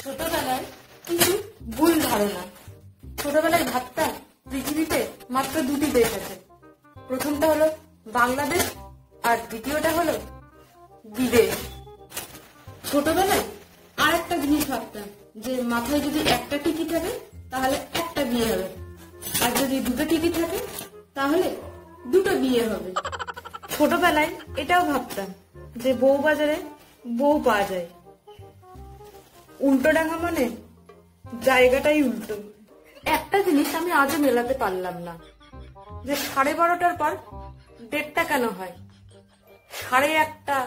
ছোটবেলায় কিছু ভুল ধারণা। ছোটবেলায় ভাবতাম পৃথিবীতে মাত্র দুটি দেশ আছে, প্রথমটা হলো বাংলাদেশ আর দ্বিতীয়টা হলো বিদেশ। ছোটবেলায় আর একটা জিনিস ভাবতাম যে মাথায় যদি একটা টিকি থাকে তাহলে একটা বিয়ে হবে, আর যদি দুটো টিকি থাকে তাহলে দুটো বিয়ে হবে। ছোটবেলায় এটাও ভাবতাম যে বউ বাজারে বউ পাওয়া যায়। উল্টোডাঙা মানে জায়গাটাই উল্টো। একটা জিনিস আমি আজও মেলাতে পারলাম না, যে 12:30টার পর 1:30টা কেন হয়, 1:30,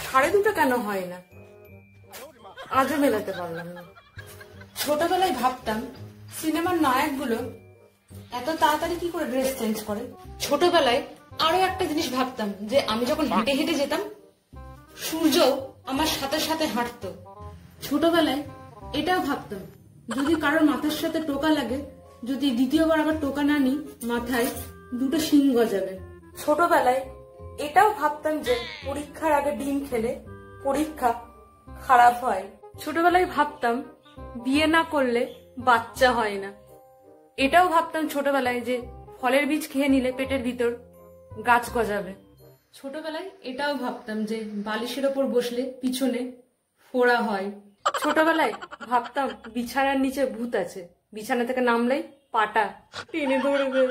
2:30 কেন হয় না, আজও মেলাতে পারলাম না। ছোটবেলায় ভাবতাম সিনেমার নায়কগুলো এত তাড়াতাড়ি কি করে ড্রেস চেঞ্জ করে। ছোটবেলায় আরো একটা জিনিস ভাবতাম যে আমি যখন হেঁটে হেঁটে যেতাম সূর্য আমার সাথে সাথে হাঁটতো। ছোটবেলায় এটাও ভাবতাম যদি কারোর মাথার সাথে টোকা লাগে, যদি দ্বিতীয়বার আবার টোকা না নিই মাথায় দুটো শিং গজাবে। ছোটবেলায় এটাও ভাবতাম যে পরীক্ষার আগে ডিম খেলে পরীক্ষা খারাপ হয়। ছোটবেলায় ভাবতাম বিয়ে না করলে বাচ্চা হয় না। এটাও ভাবতাম ছোটবেলায় যে ফলের বীজ খেয়ে নিলে পেটের ভিতর গাছ গজাবে। ছোটবেলায় এটাও ভাবতাম যে বালিশের ওপর বসলে পিছনে ফোড়া হয়। ছোটবেলায় ভাবতাম বিছানার নিচে ভূত আছে, বিছানা থেকে নামলেই পাটা টেনে ধরবে।